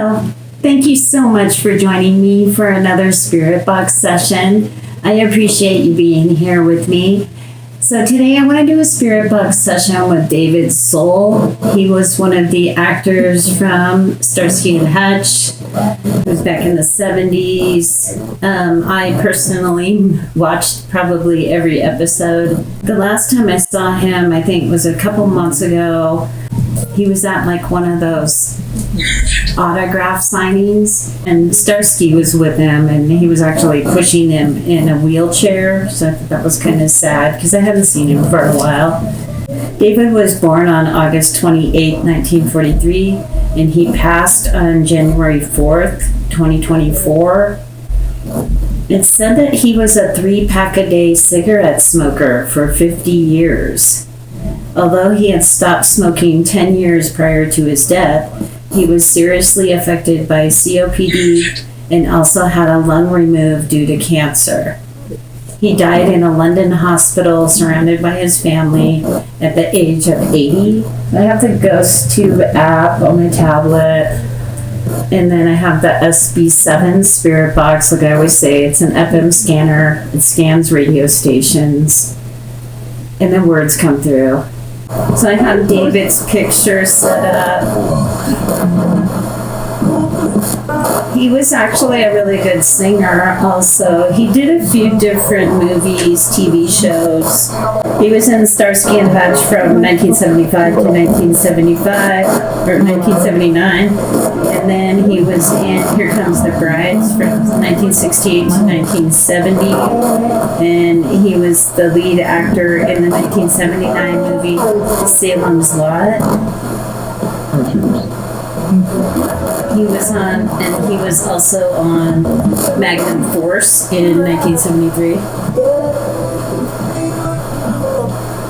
Hello. Thank you so much for joining me for another Spirit Box session. I appreciate you being here with me. So today I want to do a Spirit Box session with David Soul. He was one of the actors from Starsky and Hutch. It was back in the 70s. I personally watched probably every episode. The last time I saw him, I think, was a couple months ago. He was at like one of those autograph signings, and Starsky was with him, and he was actually pushing him in a wheelchair. So I thought that was kind of sad because I hadn't seen him for a while. David was born on August 28, 1943, and he passed on January 4th, 2024. It's said that he was a 3-pack-a-day cigarette smoker for 50 years. Although he had stopped smoking 10 years prior to his death, he was seriously affected by COPD and also had a lung removed due to cancer. He died in a London hospital surrounded by his family at the age of 80. I have the Ghost Tube app on my tablet, and then I have the SB7 Spirit Box. Like I always say, it's an FM scanner. It scans radio stations, and then words come through. So I have David's picture set up. He was actually a really good singer also. He did a few different movies, TV shows. He was in Starsky and Hutch from 1975 to 1975, or 1979. And then he was in Here Comes the Brides from 1968 to 1970. And he was the lead actor in the 1979 movie Salem's Lot. He was also on Magnum Force in 1973.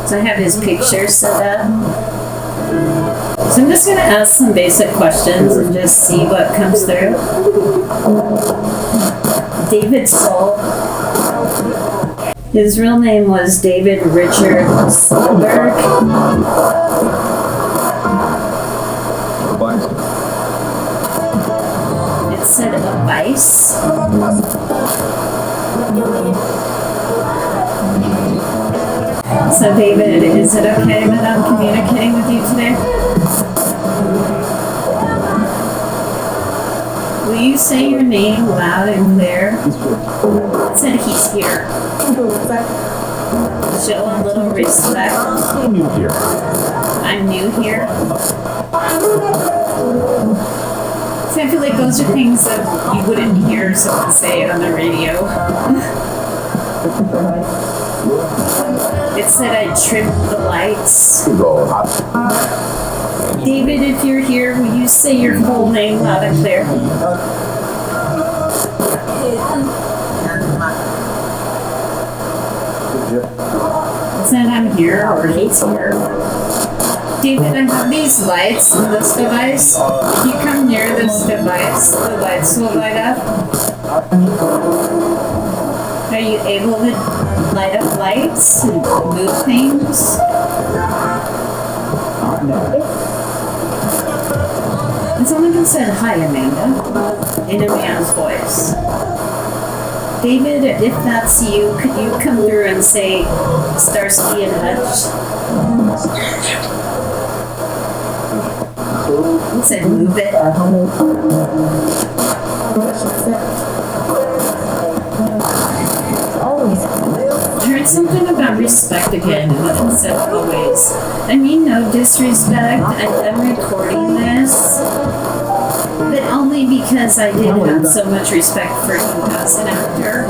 So I have his picture set up. So I'm just going to ask some basic questions and just see what comes through. David Soul. His real name was David Richard Solberg. It said a vice. So David, is it okay that I'm communicating with you today? Will you say your name loud and clear? It said he's here. Show a little respect. I'm new here. I'm new here. So I feel like those are things that you wouldn't hear someone say on the radio. It said I trimmed the lights. David, if you're here, will you say your full name loud and clear? It said I'm here, or he's here. David, I have these lights in this device. If you come near this device, the lights will light up. Are you able to light up lights and move things? And someone who said, "Hi, Amanda," in a man's voice. David, if that's you, could you come through and say Starsky and Hutch? It said move it. I heard something about respect again, and then it said always. I mean no disrespect. I am recording this, but only because I did have so much respect for you as an actor.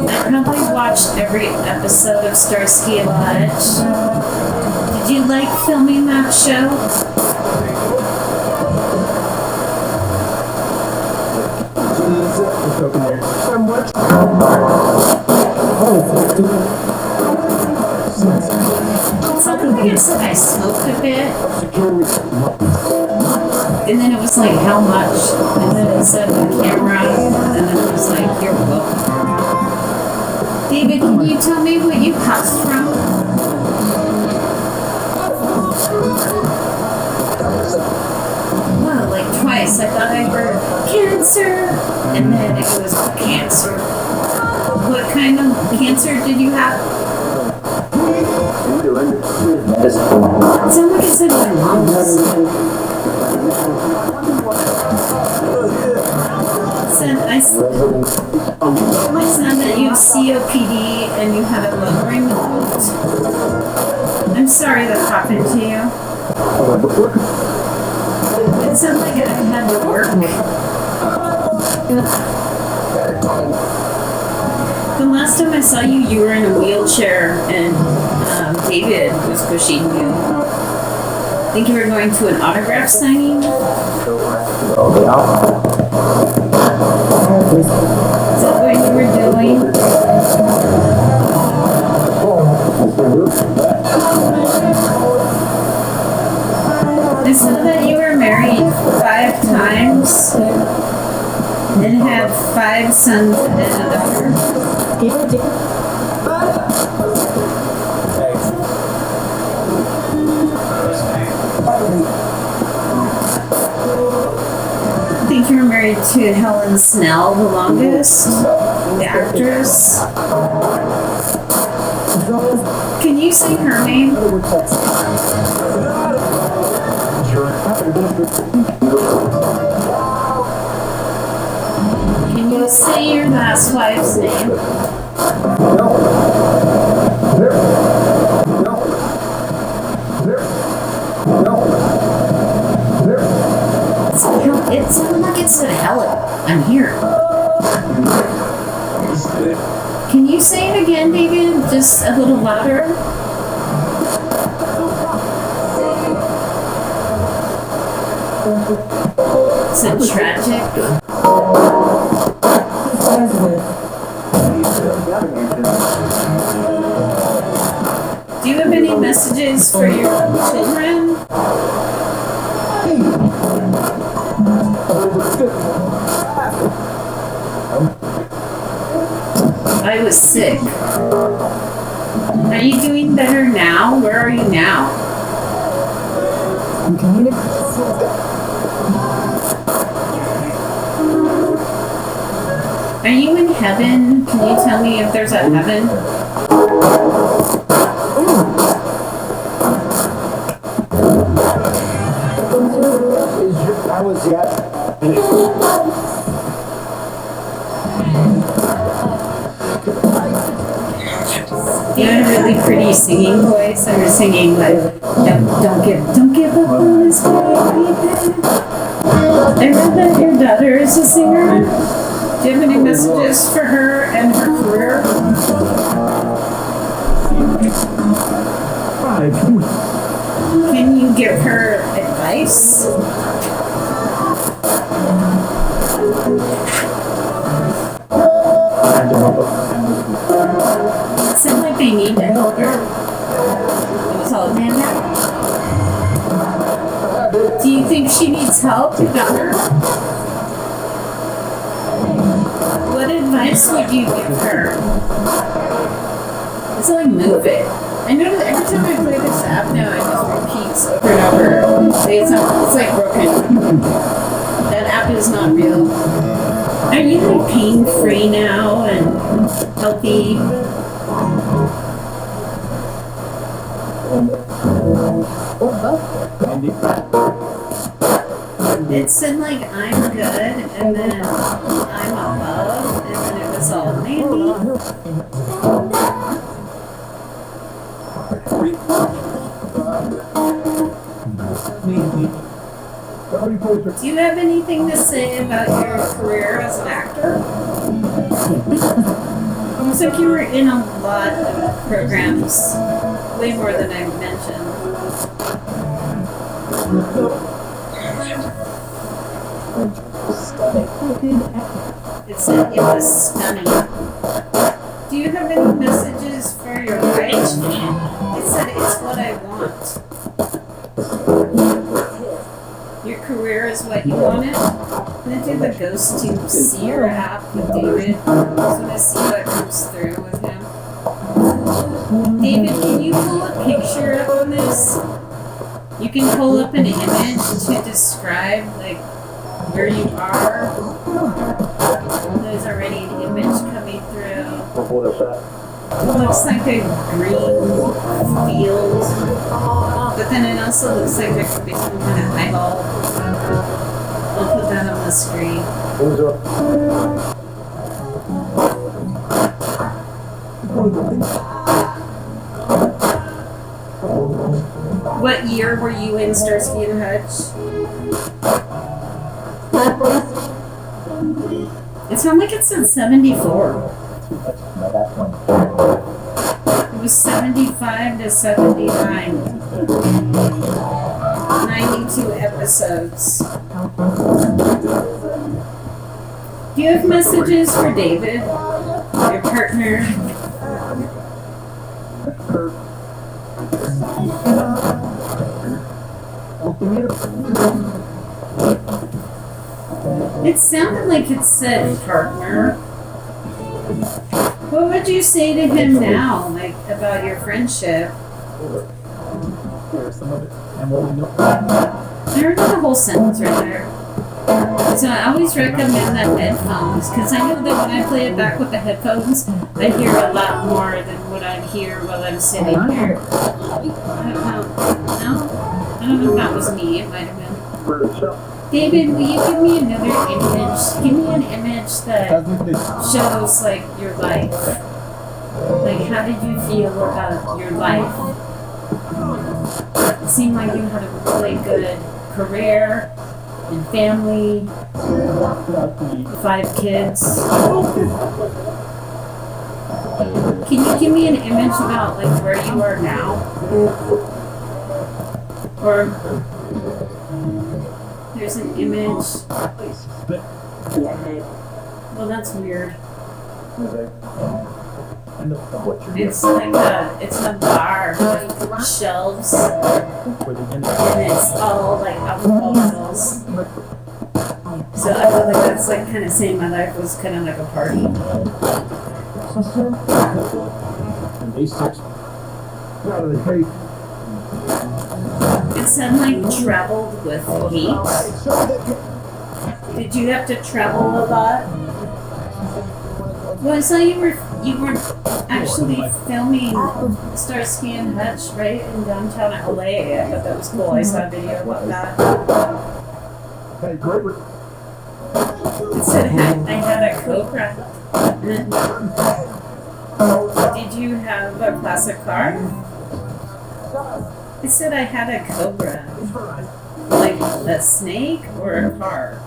I probably watched every episode of Starsky and Hutch. Did you like filming that show? Something it said I smoked a bit. And then it was like, how much? And then it said the camera. And then it was like, you're welcome. David, can you tell me what you passed from? Wow, like cancer, and then it goes cancer. What kind of cancer did you have? It sounded like it said my lungs. It sounded that you have COPD and you had a lung removed. I'm sorry that happened to you. It sounded like I had to work. The last time I saw you, you were in a wheelchair and David was pushing you. I think you were going to an autograph signing. Is that what you were doing? I saw that you were married 5 times and had 5 sons and a daughter. I think you were married to Helen Snell the longest, the actress. Can you say her name? Can you say your last wife's name? It sounded like it said Helen. I'm here. Can you say it again, David? Just a little louder? Is it tragic? Do you have any messages for your children? I was sick. Are you doing better now? Where are you now? Are you in heaven? Can you tell me if there's a heaven? You had a really pretty singing voice. I was singing like, don't give up on this baby. I read that your daughter is a singer. Do you have any messages for her and her career? Can you give her advice? It seems like they need to help her. It was all Amanda. Do you think she needs help, your daughter? What advice would you give her? It's like move it. I know that every time I play this app now, it just repeats over and over. It's like broken. That app is not real. Are you like pain-free now and healthy? It said like I'm good, and then I'm above, and then it was all Mandy. Do you have anything to say about your career as an actor? Looks like you were in a lot of programs, way more than I mentioned. It said it was stunning. Do you have any messages for your wife? It said it's what I want. Your career is what you wanted. I'm gonna do the Ghost to Seer app with David. I just want to see what comes through with him. David, can you pull a picture up on this? You can pull up an image to describe like where you are. There's already an image coming through. It looks like a green field, but then it also looks like there could be some kind of eyeball. I'll put that on the screen. What year were you in Starsky and Hutch? It sounded like it said 74. It was 75 to 79. 92 episodes. Do you have messages for David, your partner? It sounded like it said partner. What would you say to him now, like about your friendship? There was a whole sentence right there. So I always recommend the headphones, because I know that when I play it back with the headphones, I hear a lot more than what I'd hear while I'm sitting here. I don't know. No? I don't know if that was me. It might have been. David, will you give me another image? Give me an image that shows, like, your life. Like, how did you feel about your life? It seemed like you had a really good career and family, 5 kids. Can you give me an image about, like, where you are now? Or there's an image. Well, that's weird. It's like it's a bar, like shelves, and it's all like alcohol bottles. So I feel like that's like kind of saying my life was kind of like a party. It said like traveled with hate. Did you have to travel a lot? Well, I saw you were actually filming Starsky and Hutch right in downtown LA. I thought that was cool. I saw a video about that. It said I had a Cobra. Did you have a classic car? It said I had a Cobra. Like a snake or a car?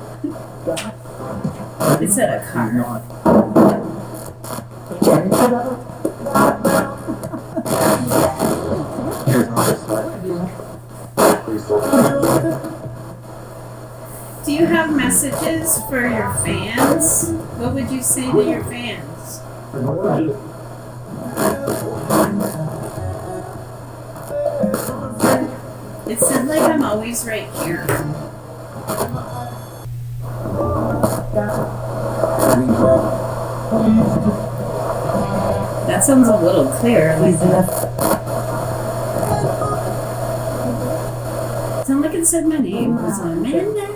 It said a car. Do you have messages for your fans? What would you say to your fans? It said like I'm always right here. That sounds a little clear. Like sound like it said my name. Was it Amanda?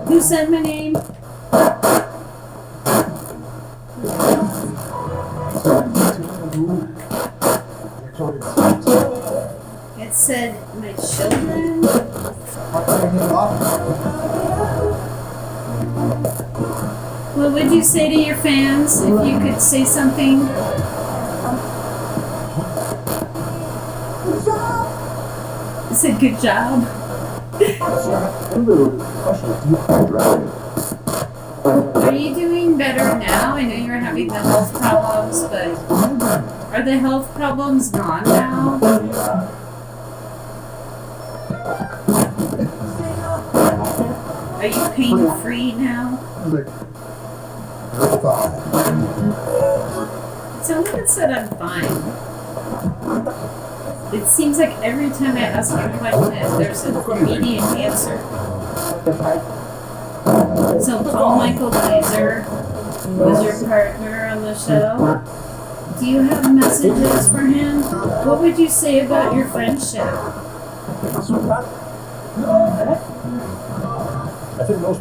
Who said my name? It said my children. What would you say to your fans if you could say something? I said good job. Are you doing better now? I know you're having the health problems, but are the health problems gone now? Are you pain-free now? It sounds like it said I'm fine. It seems like every time I ask you a question, there's an immediate answer. So Paul Michael Glazer was your partner on the show. Do you have messages for him? What would you say about your friendship? I think most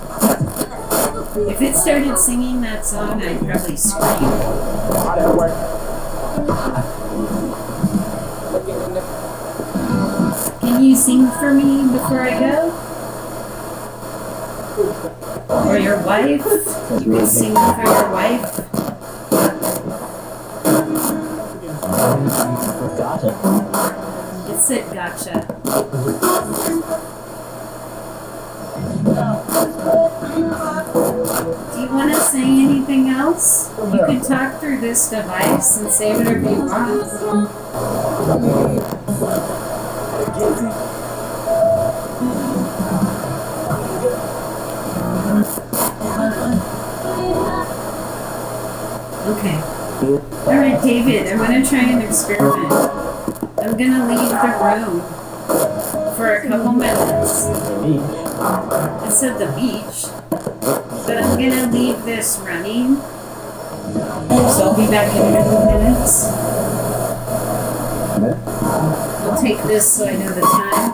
If it started singing that song, I'd probably scream. How did it work? Can you sing for me before I go? Or your wife? You can sing for your wife? Gotcha. It said gotcha. Do you want to say anything else? You can talk through this device and say whatever you want. Okay. Alright, David, I'm going to try an experiment. I'm going to leave the room for a couple minutes. I said the beach. But I'm going to leave this running. So I'll be back in a couple minutes. I'll take this so I know the time.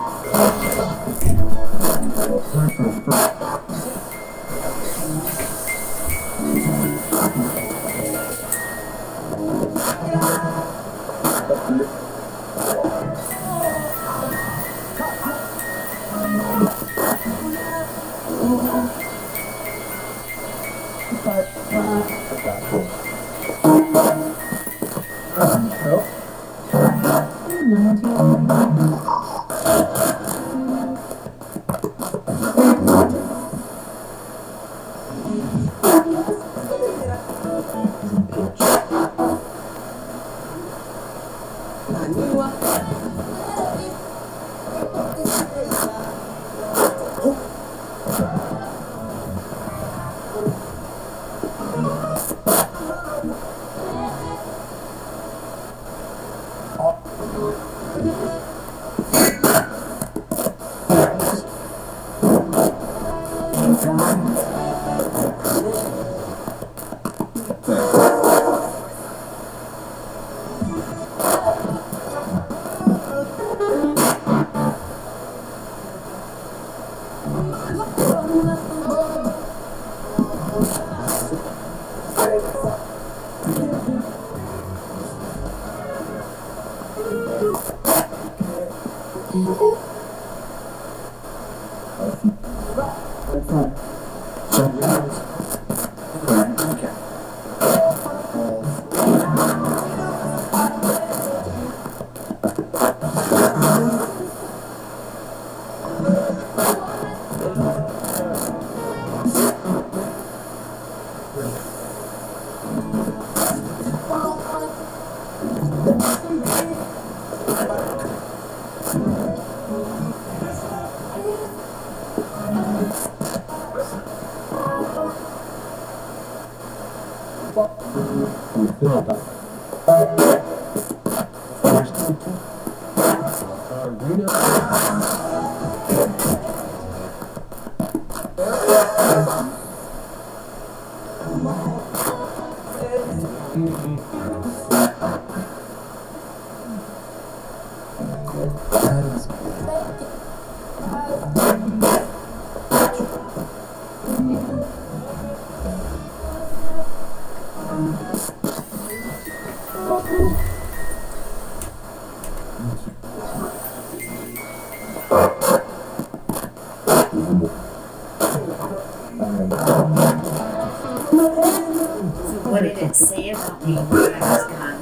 What did it say about me when I was gone?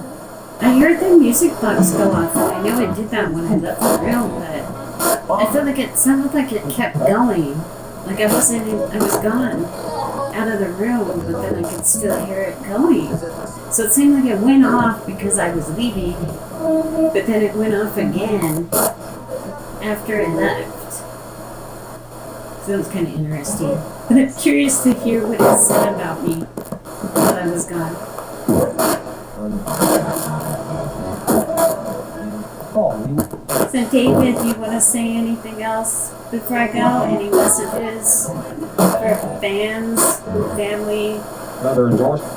I heard the music box go off, and I know it did that when I left the room, but I feel like it sounded like it kept going. Like I was gone out of the room, but then I could still hear it going. So it seemed like it went off because I was leaving, but then it went off again after I left. So it was kind of interesting. But I'm curious to hear what it said about me while I was gone. So David, do you want to say anything else before I go? Any messages for fans, family? Another endorsement.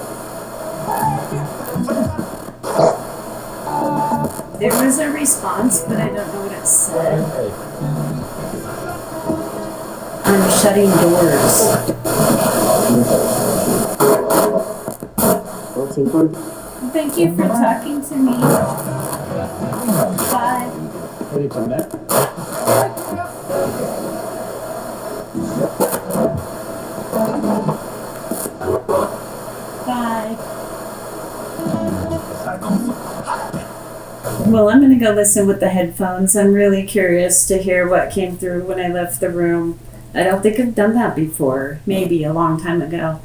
There was a response, but I don't know what it said. I'm shutting doors. seafood. Thank you for talking to me. Bye. We need some net. Bye. Well, I'm going to go listen with the headphones. I'm really curious to hear what came through when I left the room. I don't think I've done that before, maybe a long time ago.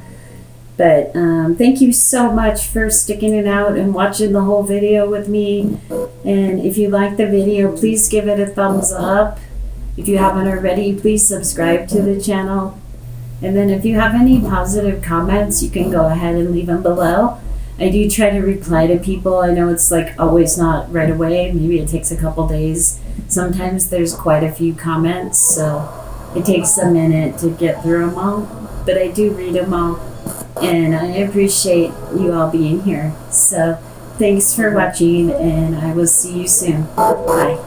But thank you so much for sticking it out and watching the whole video with me. And if you like the video, please give it a thumbs up. If you haven't already, please subscribe to the channel. And then if you have any positive comments, you can go ahead and leave them below. I do try to reply to people. I know it's like always not right away. Maybe it takes a couple days. Sometimes there's quite a few comments, so it takes a minute to get through them all. But I do read them all, and I appreciate you all being here. So thanks for watching, and I will see you soon. Bye.